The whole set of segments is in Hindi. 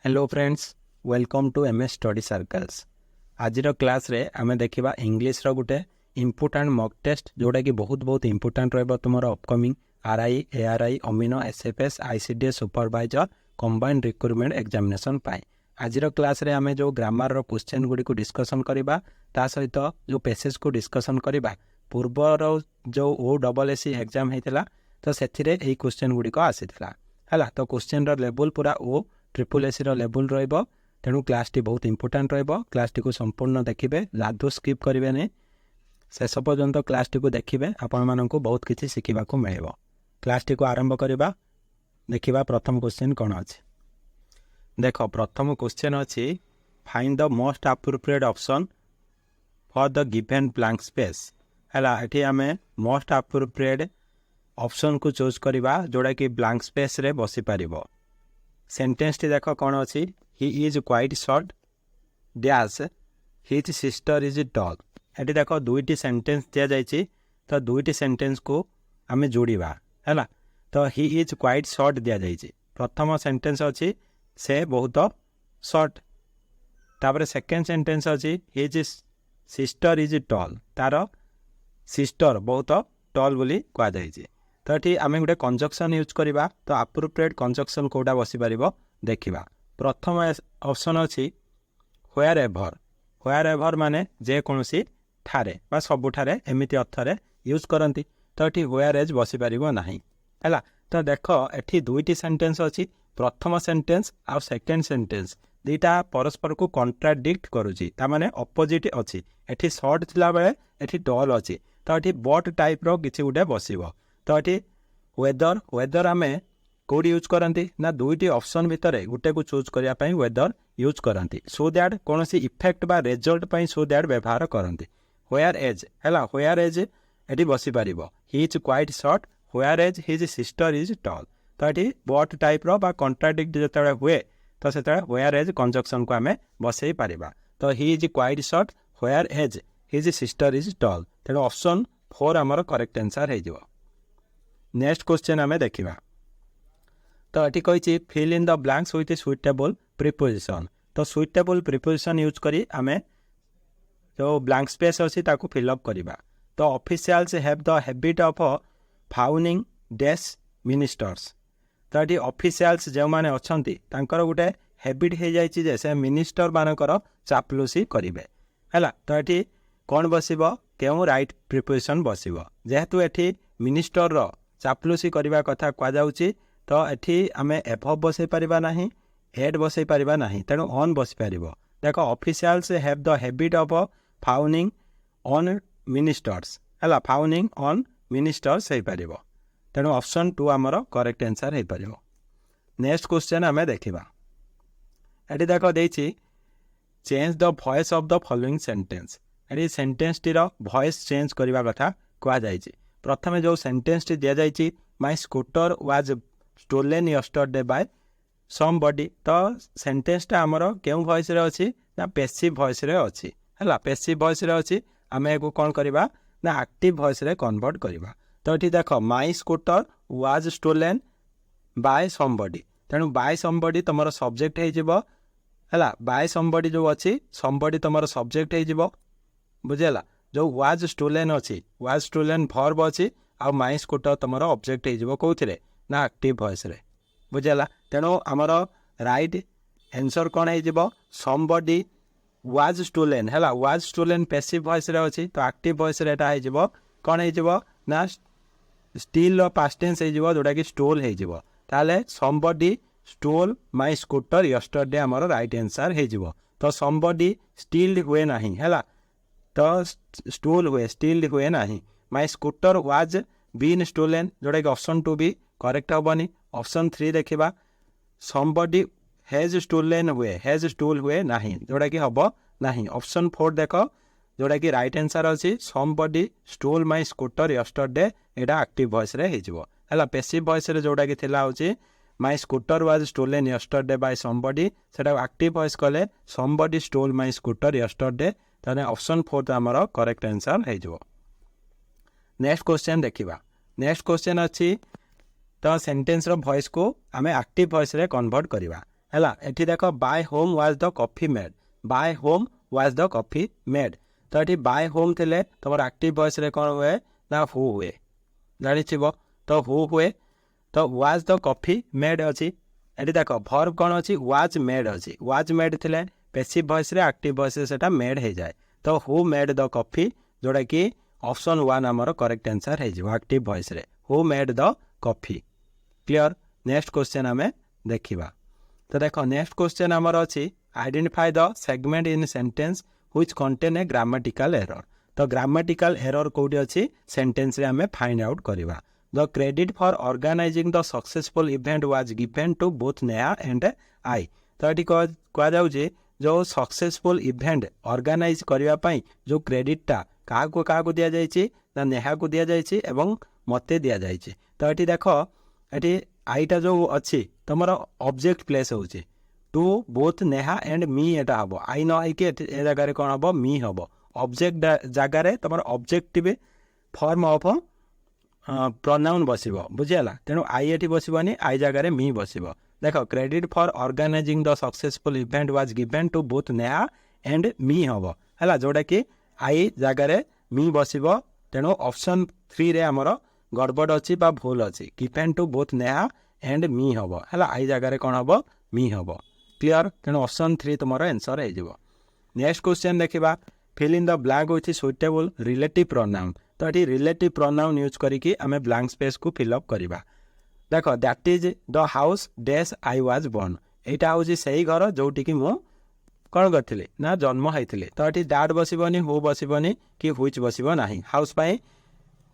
Hello friends, welcome to MS study circles. आज क्लास रे आमे देखिबा इंग्लिश रो गुटे इंपोर्टेंट मॉक टेस्ट जोड़ा कि बहुत इंपोर्टेंट रहबो तुमरो अपकमिंग आरआई एआरआई अमीनो SFS ICDS supervisor combined recruitment examination पाए। आज क्लास रे आमे जो ग्रामर रो क्वेश्चन गुडी को डिस्कशन करिबा ता सहित जो पैसेज को डिस्कशन करिबा पूर्वर जो ओ डबल एससी एग्जाम हेतिला तो सेथिरे एही क्वेश्चन गुडी को आसीतला हला। तो क्वेश्चन रो लेवल पूरा ओ ट्रिपल एसी लेवल रहिबो, तेणु क्लास टी बहुत इंपोर्टेंट रहिबो। क्लास टी को संपूर्ण देखिबे, लादू स्किप करिवे नै, शेष पर्यंत क्लास टी को देखिबे, आपण माननकु बहुत किछि सिखिबा को मिलिबो। क्लास टी को आरंभ करिबा। देखिबा प्रथम क्वेश्चन कोन अछि। देखो प्रथम क्वेश्चन अछि, find the most appropriate option for the given blank space. हला एठी हमें मोस्ट एप्रोप्रिएट ऑप्शन को चूज करिबा जोडा कि ब्लैंक स्पेस रे बसी पारिबो। सेंटेंस टी देखो कौन अच्छी, ही is quite short dash his sister is toll. ये देखो दुईटी सेंटेंस दिया जाइए, तो दुईटी सेंटेंस को आम जोड़ा है। तो he is quite short the जाइए। प्रथम सेंटेंस अच्छी से बहुत शॉर्ट, तापर सेकेंड सेंटेंस अच्छी हिज सिस्टर इज टॉल, तार सिस्टर बहुत टॉल बोली कह जाइए। तो ये आम गोटे कंजक्शन यूज करवा, तो एप्रोप्रिएट कंजक्शन कोटा बसी पार देखा। प्रथम ऑप्शन अच्छी व्हेयर एवर। व्हेयर एवर माने जेकोसी ठारे बा सबुठारे एमिति अर्थरे यूज करती, तो ये व्हेयर एज बसी पार ना। तो देख एठी दुईटी सेंटेंस अच्छी, प्रथम सेंटेंस आ सेकेंड सेंटेंस दुईटा परस्पर को कॉन्ट्राडिक्ट करुची, तामाने अपोजिट अच्छी। एठी शॉर्ट थिला बेले एठी टॉल अच्छी, तो ये बट टाइप रो किछि गुटे बसिबो। तो ये वेदर, वेदर आम कौटी यूज करती ना दुईटी ऑप्शन भितर गोटे को चूज करने वेदर यूज करती, सो दैट कौन सी इफेक्ट बा रिजल्ट पाई सो दैट व्यवहार करती। व्हेयर एज है, व्हेयर एज ये बसी पार, he is quite short whereas his sister is tall. तो ये बट टाइप रो बा कॉन्ट्राडिक्ट जो हुए, तो से व्हेयर एज कंजक्शन को आम बसई पार। तो he is quite short whereas his sister is tall, तेणु ऑप्शन 4 आमर करेक्ट आंसर हो। नेक्स्ट क्वेश्चन आम देखा। तो ये कही fill in the blanks with suitable preposition. तो सुइटेबल प्रिपोजिशन यूज करी आमे जो ब्लैंक स्पेस अच्छी ताकू फिलअप करवा। तो officials have the habit of fawning dash ministers. तो ये ऑफिशियल्स जो माने अच्छी तांकर गोटे हैबिट हो जाए से मिनिस्टर मानकर चापलूसी करेंगे है। तो ये कौन बसब, क्यों राइट प्रिपोजिशन बसब, जेहेतु ये मिनिस्टर रो चापलूसी करने कथा कहुच्छी, तो ये आम एभव बसई पारिबा नहीं, हेड बसई पारिबा नहीं, तेणु ऑन बसी पार। देख officials have the habit of fawning on ministers है, फाउनिंग ऑन मिनिस्टर्स हो पार, तेणु ऑप्शन 2 आमर करेक्ट आंसर हो पार। नेक्स्ट क्वेश्चन आम देखा। ये देख देछि change the voice of the following sentence. ये सेंटेंस टीर वॉइस चेंज करने कथा कहुई। प्रथम जो सेंटेंस टी दि जाइए, my scooter was stolen yesterday by somebody. तो सेंटेंस टा आमर क्यों वॉइस रे अच्छी ना पैसिव वॉइस रे अच्छी है। पैसिव वॉइस रे अच्छी, आम को कौन करवा ना एक्टिव वॉइस रे कन्वर्ट करवा। तो ये देख my scooter was stolen by somebody, तेणु बाय समबडी तुम सब्जेक्ट हो है। बाय समबडी जो अच्छी समबडी तुम सब्जेक्ट हो बुझेगा। जो वाज स्टोलेन अच्छी, वाज स्टोलेन भर्ब अच्छी, आ माई स्कूटर तुम ऑब्जेक्ट हो कौन ना एक्टिव वॉइस रे बुझेगा। तेणु आमर राइट आंसर कौन हो, समबडी वाज स्टोलेन है। वाज स्टोलेन पैसिव वॉइस रे अच्छी, तो एक्टिव वॉइस रे एटा हो कौन हो ना स्टील पास्ट टेंस हो जोटा कि स्टोल हो। ताले somebody stole my scooter yesterday आमर राइट आंसर हो। तो समबडी स्टील हुए ना है, तो स्टोल हुए स्टील हुए ना। माई स्कूटर वाज बीन स्टोलेन जोटा कि ऑप्शन 2 भी करेक्ट हेनी। ऑप्शन 3 देखा, समबडी हैज स्टोलेन हुए, हैज स्टोल हुए ना जोटा कि हम ना। ऑप्शन 4 देख जोटा कि राइट आंसर अच्छी somebody stole my scooter yesterday, यहाँ एक्टिव वॉइस रे है। पैसिव वॉइस रे जोटा कि थिला होची my scooter was stolen yesterday by somebody, सेटा एक्टिव वॉइस कले somebody stole my scooter yesterday, ताने ऑप्शन 4 आमर करेक्ट आंसर हो। नेक्स्ट क्वेश्चन देखा। नेक्स्ट क्वेश्चन अच्छी, तो सेंटेंस रो वॉइस को आम एक्टिव वॉइस रे कन्वर्ट करवा। है एठी देख by whom was the coffee made by whom was the coffee made तो ये बाय होम थे तुम एक्टिव वॉइस रे कौन हुए ना हु हुए जानी तो हु हुए तो वाज द कॉफी मेड अच्छी ये देख भर्ब कौन अच्छी वाज मेड अच्छी वाज मेड थे पैसिव वॉइस रे एक्टिव वॉइस रे सेटा मेड हो जाए तो हु मेड द कॉफी जोड़ा कि ऑप्शन 1 आमर करेक्ट आंसर हो एक्टिव वॉइस रे who made the coffee clear next question आम देखा तो देख नेक्स्ट क्वेश्चन आमर अच्छी identify the segment in sentence which contain a grammatical error तो ग्रामेटिकल एरर कौटी अच्छी सेंटेंस रे आम फाइंड आउट करवा the credit for organizing the successful event was given to both Neha and I तो ये कहुचे जो सक्सेसफुल इवेंट ऑर्गेनाइज करने जो क्रेडिटा क्या दि जाए ना नेहा को दि जाए मत दि जाए तो ये देख ये आईटा जो अच्छी तुम ऑब्जेक्ट प्लेस हो to both Neha and me एटा हम आई न आई के जगह कौन हम मी हम ऑब्जेक्ट जगार तुम ऑब्जेक्टिव फॉर्म ऑफ प्रोनाउन बस बुझीगला तेणु आई एटी बसबनी आई जगह मी बस देख credit for organizing the successful event was given to both Neha and me हम है जोटा कि आई जगह मी बस तेणु ऑप्शन 3 रे आमर गड़बड़ अच्छी भूल अच्छी given to both Neha and me हम है आई जगह कौन हम मी हम क्लियर तेणु ऑप्शन 3 तुम आंसर हो नेक्स्ट क्वेश्चन देखा fill in the blank with suitable relative pronoun तो ये रिलेटिव प्रोनाउन यूज करके आम ब्लैंक स्पेस को फिलअप करवा देख that is the house dash I was born यहाँ हूँ से घर जोटि मु कौन करी ना जन्म होती तो ये दैट बसबनी हु बसबनी कि व्हिच बसब ना हाउस पाई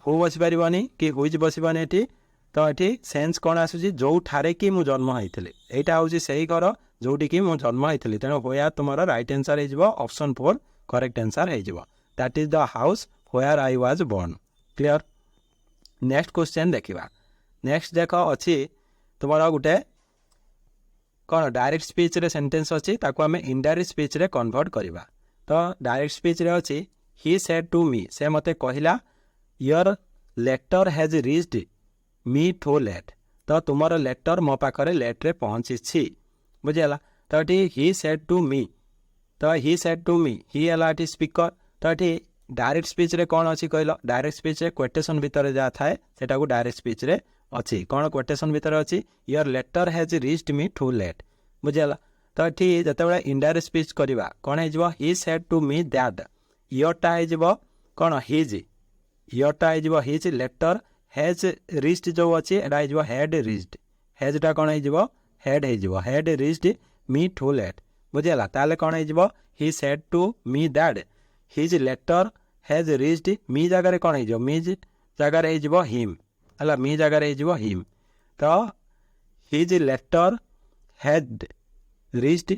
हु बस पारनी कि व्हिच बसबनी ये तो ये सेन्स कौन आसूसी जो ठारे कि मु जन्म होती यहाँ हूँ से घर जोटि कि मु जन्म होती तेणु होया तुम राइट आंसर हो ऑप्शन 4 करेक्ट आंसर हो that is the house where I was born clear next question देखा नेक्स्ट देख अच्छी तुम गोटे कौन डायरेक्ट स्पीच रे सेंटेंस अच्छी ताको आम इनडायरेक्ट स्पीच रे कन्वर्ट करवा तो डायरेक्ट स्पीच रे अच्छी ही सेड टू मी से मते कहला your letter has reached me too late तो तुमर लेटर मो पाखरे लेट रे पहुँची बुझीगला तो ये ही सेड टू मी तो ही सेड टू मी ही है स्पीकर तो ये डायरेक्ट स्पीच रे कौन अच्छी कहल डायरेक्ट स्पीच रे क्वेटेशन भितर जहाँ थाए सेटा को डायरेक्ट स्पीच रे अच्छी कौन क्वेटेशन भितर अच्छी your letter has reached me too late बुझीगला तो ये जिते इनडायरेक्ट स्पीच करवा कौन हो he said to me that योरटा हो कौन हिज योरटा हो हिज लेटर हैज रीच्ड जो अच्छी एटा हो हैड रीच्ड हैजटा कौन हो had reached me too late बुझीगला ताले कौन हो he said to me that his letter has reached me जगह कौन हो मी जगह हो हिम है मी जगह हो हिम तो his letter had reached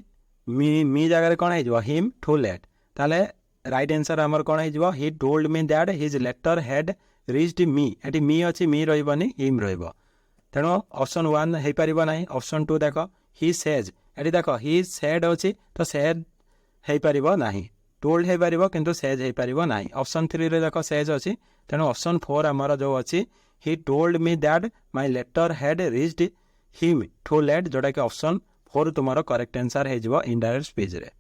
me जगह कौन हो हिम टू लेट ताले राइट आंसर आमर कौन हो he told me that his letter had reached me ये मी अच्छी मी रही हिम तेणु ऑप्शन 1 हो पार ना ऑप्शन 2 देख ही सेज ये देख ही सेड अच्छी तो सेड हो पार ना टोल्ड हो पार किंतु सेज हो पार ना ऑप्शन 3 रे देख सेज अच्छी तेणु ऑप्शन 4 आमर जो अच्छी he told me that my letter had reached him too late जोटा कि ऑप्शन 4 तुम करेक्ट आंसर हो इनडायरेक्ट स्पीच रे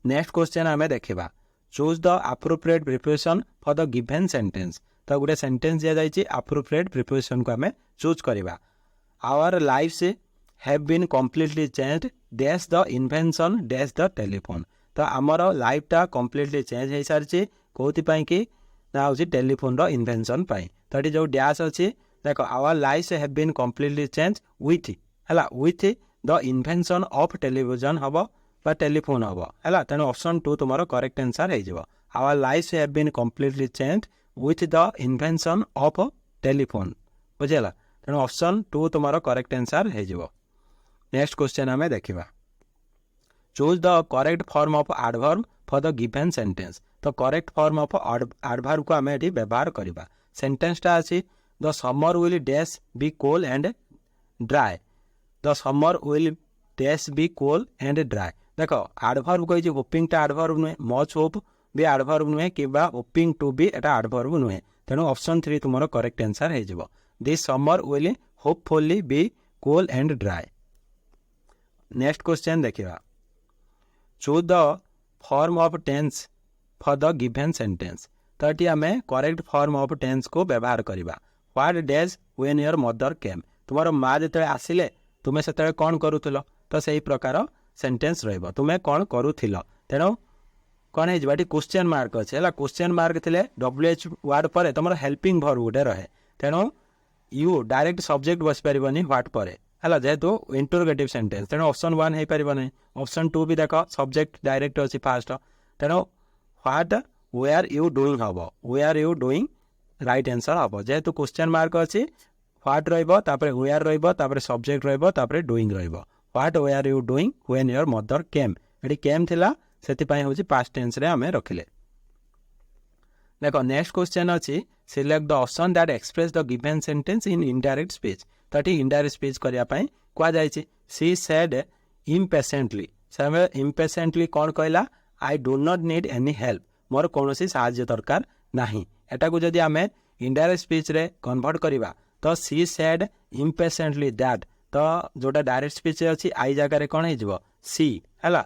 नेक्स्ट क्वेश्चन आम देखा choose the appropriate preposition for the given sentence तो गोटे सेंटेंस दि जाइए एप्रोप्रिएट प्रिपोजिशन को आम चूज करवा our lifes have been completely changed dash the invention dash the telephone तो आमर लाइफटा कम्प्लीटली चेंज हो सारी कौन कि ना हूँ टेलीफोन इन्वेंशन तो ये जो डैश अच्छी देख our life have been completely change with है with the invention of television हम टेलीफोन हम है तेणु ऑप्शन 2 तुम करेक्ट आंसर हो our life have been completely change with the invention of telephone बुझीगला तेणु ऑप्शन 2 तुम करेक्ट आंसर हो नेक्स्ट क्वेश्चन आम देखा choose the correct form of adverb for the given sentence तो करेक्ट फॉर्म ऑफ एडवर्ब को आम ये व्यवहार करवा सेंटेंसटा अच्छी the summer will dash be cold and dry the summer will dash be cold and dry देख एडवर्ब कही होपिंगटा एडवर्ब नुहे मच होप भी एडवर्ब नुहे कि होपिंग टू भी एटा एडवर्ब नुहे तेणु ऑप्शन 3 तुम करेक्ट आंसर हो this summer will hopefully be cold and dry next question देखिबा choose the form of tense for the given sentence तो ये आम करेक्ट फॉर्म ऑफ टेंस को व्यवहार करवा what days when your mother केम तुम माँ जो आसिले तुम्हें से कौन करूल तो से प्रकार सेंटेंस रही तुम्हें कौन करूल तेणु कौन है क्वेश्चन मार्क अच्छे है क्वेश्चन मार्क थे WH वर्ड पर तुम हेल्पिंग भर गोटे रहे तेणु यू डायरेक्ट सब्जेक्ट बस पार व्हाट पर है जेहेतु इंटरोगेटिव सेंटेंस तेणु ऑप्शन 1 हो पार नहीं ऑप्शन 2 भी देख सब्जेक्ट डायरेक्ट अच्छी फास्ट तेणु व्हाट वेयर यू डूइंग हम were you doing right answer हम जेहेतु क्वेश्चन मार्क अच्छी व्हाट वेयर रही सब्जेक्ट रही doing what were you doing when your mother came ये केम थिला से हूँ पास्ट टेंस रे आम रखिले देखो नेक्स्ट क्वेश्चन अच्छी select the option that express the given sentence in indirect speech तो ये इनडायरेक्ट स्पीच करने कहुई सी सेड इम्पेसेंटली से इम्पेसेंटली कौन कहला आई do not need any help मोर कौन साहाय्य दरकार नहीं एटा को जदि आम इनडायरेक्ट स्पीच रे कन्वर्ट करवा तो सी सेड इम्पेसेंटली दैट तो जोटा डायरेक्ट स्पीच अच्छी आई जगार कौन हो सी है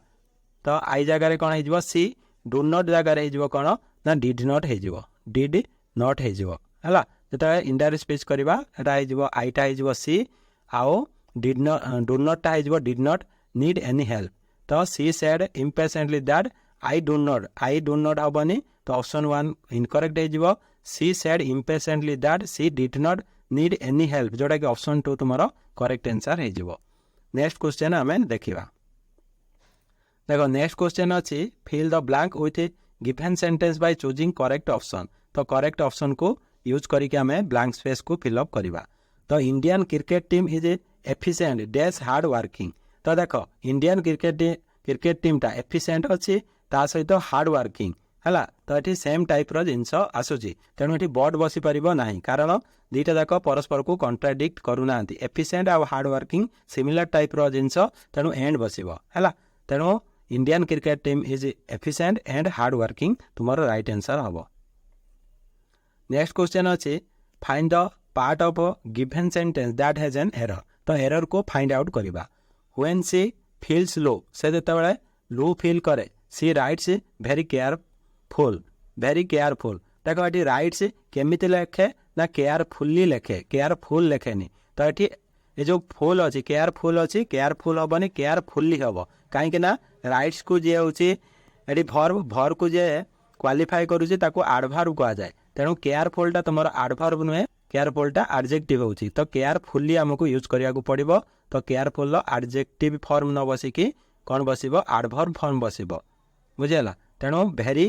तो आई जगार कौन हो सी डू नॉट जगार हो कौन ना डिड नॉट हो डिड नॉट है जो इनडायरेक्ट स्पीच करवा आईटा हो सी आउ डिड नॉट डू नॉट हो did not need any help तो she said impatiently that I do not any तो ऑप्शन 1 इनकरेक्ट हो she said impatiently that she did not need any help जोटा कि ऑप्शन 2 तुम करेक्ट आंसर हो नेक्स्ट क्वेश्चन आम देखा देखो नेक्स्ट क्वेश्चन अच्छी fill the blank with given sentence by choosing correct option तो करेक्ट ऑप्शन को यूज करके आम ब्लैंक स्पेस को फिलअप करवा तो Indian cricket team is efficient dash hard working तो देख इंडियन क्रिकेट टीम टा एफिशिएंट अच्छी ता सहित हार्ड वर्किंग है तो ये सेम टाइप जिनस आसूची तेणु ये बॉड बसी पार ना कारण दुईटा जाक परस्पर को कंट्राडिक्ट करूना एफिशिएंट आ हार्ड वर्किंग सिमिलर टाइप जिनस तेणु एंड बसब है तेणु Indian cricket team is efficient and hard working तुमर राइट आंसर हम नेक्स्ट क्वेश्चन अच्छी find the part of given sentence that has an error तो एरर को फाइंड आउट करवा व्हेन सी फील्स लो से जिते लो फील करे सी राइट्स वेरी केयरफुल देख ये राइट्स केमिति लेखे ना केयरफुल्ली लेखे केयरफुल लेखेनि तो ये जो फुल अच्छी केयरफुल हेनी केयरफुल्ली हम कहीं राइट्स को जी हूँ ये भर को जे क्वालिफाई करुच्ची आडभार्ब कह जाए तेणु केयरफुलटा तुम आडभार्ब नुहे केयरफुलटा एडजेक्टिव होची तो केयरफुल्ली आमको यूज करिया को पड़िबो तो केयरफुल एडजेक्टिव फॉर्म न बसिकी कौन बसिबो आडभार्ब फॉर्म बसिबो बुझेला तेणु वेरी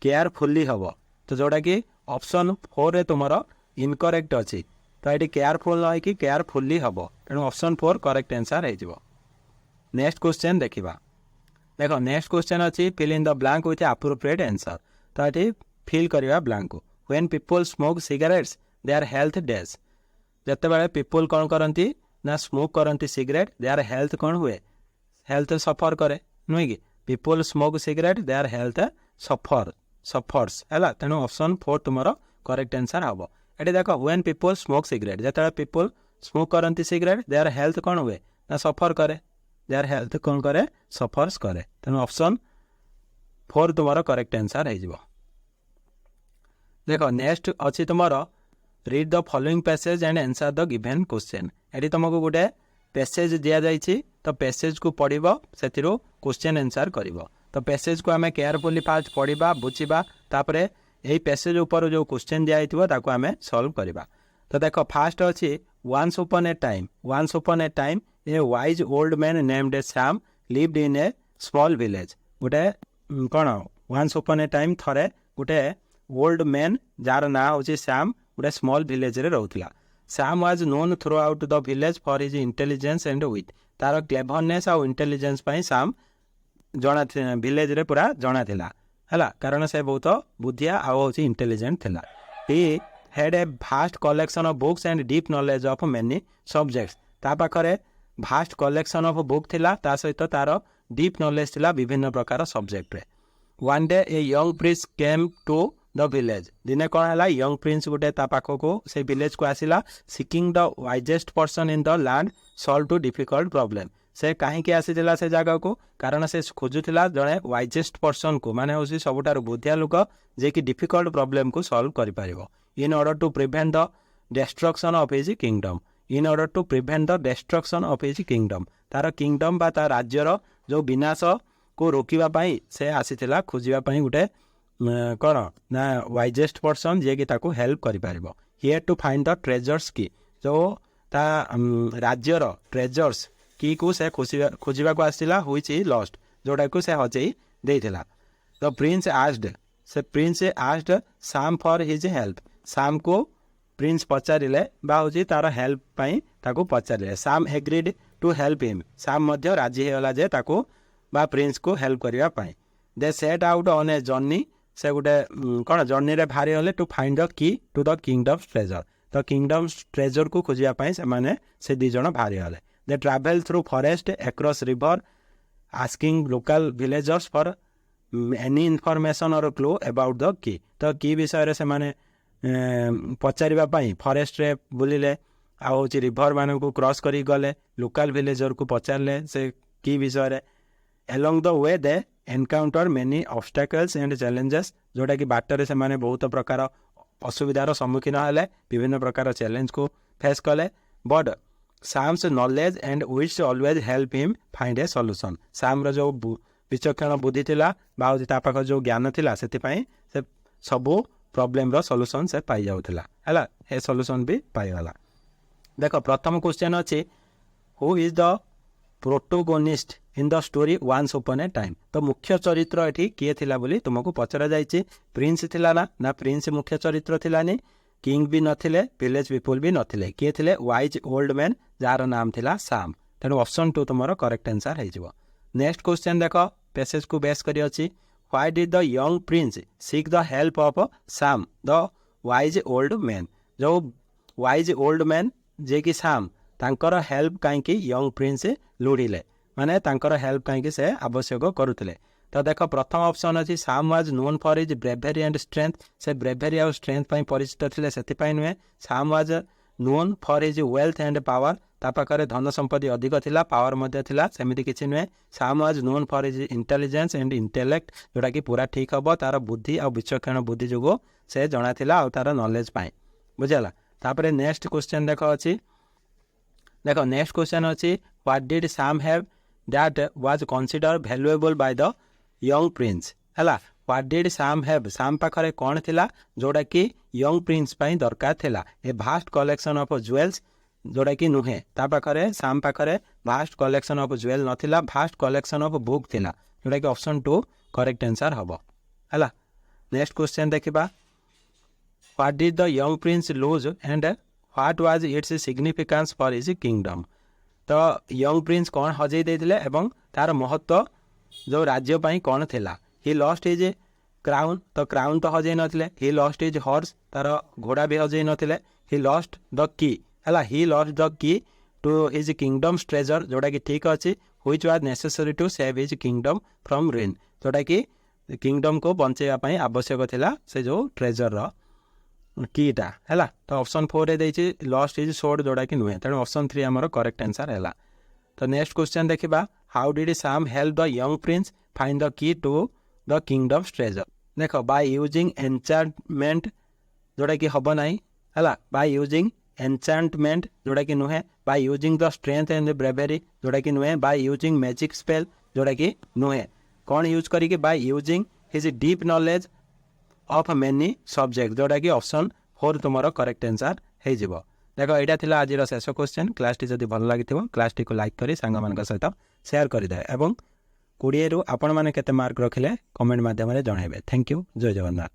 केयरफुल्ली हम तो जोटा कि ऑप्शन 4 रे तुम इनकरेक्ट अच्छी तो ये केयरफुल न कि केयरफुल्ली हम तेणु ऑप्शन 4 करेक्ट आंसर हो नेक्स्ट क्वेश्चन देखा देख नेक्स्ट क्वेश्चन अच्छी fill in the blank with appropriate answer तो ये फिल करवा ब्लैंक को when people smoke cigarettes their health days जिते बड़े पीपल कौन करती ना स्मोक करती सिगरेट देयर हेल्थ कौन हुए हेल्थ सफर करे नुहे कि people smoke cigarette their health suffers है तेणु ऑप्शन 4 तुम करेक्ट आंसर हम ये देख व्हेन पीपल स्मोक सिगरेट जिते पीपल स्मोक करती सिगरेट देयर हेल्थ कौन हुए ना सफर करे देयर हेल्थ कौन करे सफर्स करे तेणु ऑप्शन 4 तुम करेक्ट आंसर हो देख नेक्स्ट अच्छी तुम read the following passage and answer the given question ये तुमको गोटे पैसेज दि जाइए तो पैसेज को पढ़ से क्वेश्चन आंसर कर तो पैसेज को आम केयरफुली फास्ट पढ़ा बुझा तापर यही पैसेज ऊपर जो क्वेश्चन दिखाई आम सॉल्व करवा तो देख फास्ट अच्छी once upon a time a wise old man named Sam lived in a small village गोटे कौन वंस upon a time थरे गोटे ओल्ड मैन जार ना हूँ सैम गोटे स्मॉल विलेज रे रोला Sam was known through out the village for his intelligence and with तार क्लेभरनेस आउ इंटेलिजेंस सैम जना विलेज रे पूरा जना थिला है कारण से बहुत बुद्धिया आउ इंटेलिजेंट थिला he had a vast collection of books and deep knowledge of many subjects ता पाखरे भास्ट कलेक्शन ऑफ बुक थिला ता सहित तार डीप नॉलेज थिला विभिन्न प्रकार सब्जेक्ट रे one day a young prince came to the village दिने कौन है यंग प्रिंस गोटे ता पाखको से विलेज को आसिला seeking the wisest person in the land solve two difficult problem से कहीं आसीला से जगह को कारण से खोजुला जड़े वाइजेस्ट पर्सन को माने हूँ सबुठ बुद्धिया लोक जे कि डिफिकल्ट प्रॉब्लम को सॉल्व कर पारिबो in order to prevent the destruction of his kingdom in order to prevent the destruction of his kingdom तार किंगडम बा तार राज्यर जो विनाश को रोकवाई से आसीला खोजापी गोटे कौन ना वाइजेस्ट पर्सन जे कि ताको हेल्प कर पारिबो here to find the treasures key जो ता राज्यर ट्रेजर्स की को से खोजा को आसला हुईच लॉस्ट जोटा को से हजई देइथिला द प्रिंस आस्ड साम फॉर हिज हेल्प साम को प्रिंस पचारे हूँ तार हेल्प पाई ताको पचारे साम एग्रीड टू हेल्प हिम साम मध्य राजी होगा जे ताको बा प्रिंस को हेल्प करने they set out on a journey से गोटे कौन जर्नी रे बाहरी गले to find the key to the kingdom's treasure तो किंगडम्स ट्रेजर को खोजापी से दी जन बाहरी गले they travel through forest across river asking local villagers for any information और क्लू अबाउट द की तो की विषय से माने पचारिबापी फॉरेस्ट रे बुलिले आउ रिभर मान को क्रॉस करी गले लोकल विलेजर को पचारे से की विषय along the way they encounter many obstacles and challenges जोटा कि बाटर से माने बहुत प्रकार असुविधार सम्मुखीन हेले विभिन्न प्रकार चैलेंज को फेस कले but Sam's knowledge and wit always help him find a solution Sam जो विचक्षण बुद्धि थिला बा पाख जो ज्ञान थिला से सबू प्रॉब्लम रो सॉल्यूशन से पाई जाउथिला हैला ए सॉल्यूशन भी पाई गला देखो प्रथम क्वेश्चन अछि who is the protagonist in the story once upon a time तो मुख्य चरित्र एठी किए थिला बोली तुमको पचरा जाइछि प्रिंस थिला ना प्रिंस मुख्य चरित्र थिलानी किंग भी नथिले विलेज पीपल भी नथिले किए थिले वाइज ओल्ड मैन जार नाम थिला साम तेणु ऑप्शन 2 तुमरो करेक्ट आंसर है जिवो नेक्स्ट क्वेश्चन देखो पैसेज को बेस करी अछि why did the young Prince seek the help of साम द वाइज ओल्ड मैन जो वाइज ओल्ड मैन जे कि साम तांकर हेल्प कहीं यंग प्रिंस लोड़िले माने तांकर हेल्प कहीं से आवश्यक करुले तो देख प्रथम ऑप्शन अच्छी Sam was known for his bravery and strength से ब्रेवेरी और स्ट्रेंथ परिचित थे से नुहे Sam was known for his wealth and power ता पाखरे धन संपत्ति अधिक थिला पावर मध्य थिला सेमिति किछि नुहे Sam was known for his intelligence and intellect जोटा कि पूरा ठीक हम तार बुद्धि और विचक्षण बुद्धि जो से जना थिला और तार नॉलेज पाए बुझला तापरे नेक्स्ट क्वेश्चन देखो नेक्स्ट क्वेश्चन अच्छी व्हाट डिड साम have that was consider valuable by the young Prince हैला व्हाट डिड साम हैव साम पाखरे कौन थिला जोड़ा कि यंग प्रिंस पाई दरकार थिला a vast collection of jewels जोड़ा कि नुहे ता पाखरे साम पाखरे भास्ट कलेक्शन ऑफ ज्वेल नथिला भास्ट कलेक्शन ऑफ बुक थिला जोड़ा कि ऑप्शन 2 करेक्ट आंसर हबो हैला नेक्स्ट क्वेश्चन देखिबा what did the young prince lose and what was its significance for his kingdom तो यंग प्रिंस कौन हजई देथिले एवं तार महत्व जो राज्य पाई कौन थिला ही लॉस्ट हिज क्राउन तो क्राउन तो हजई नथिले ही लॉस्ट हिज हॉर्स तार घोड़ा भी हजई नथिले ही लॉस्ट द की हैला he lost the key to his kingdom's treasure जोटा कि ठीक अछि which was necessary to save his kingdom from ruin जोटा कि किंगडम को बंचेया पाई आवश्यक थिला से जो ट्रेजर रो कीटा है तो ऑप्शन 4 रे लॉस्ट इज सोड जोड़ा कि नुहे तेणु ऑप्शन 3 आमर करेक्ट आंसर है तो नेक्स्ट क्वेश्चन देखा how did Sam help the young prince find the key to the kingdom's treasure देख बाय यूजिंग एनचांटमेंट जोड़ा कि हम ना है बाय यूजिंग एनचांटमेंट जोड़ा कि नुहे by using the strength and bravery जोड़ा कि नुहे बाय यूजिंग मैजिक स्पेल जोड़ा कि नुहे कौन यूज करी by using his deep knowledge of many subject जोटा कि ऑप्शन 4 तुम करेक्ट आंसर हो देख यहाँ था आज शेष क्वेश्चन क्लास टी जब भल लगी क्लास टी को लाइक करी सांग मान सहित शेयर करदे और 20 रु आपण मैंने केते मार्क रखिले कमेंट माध्यम जनइबे थैंक यू जय जगन्नाथ।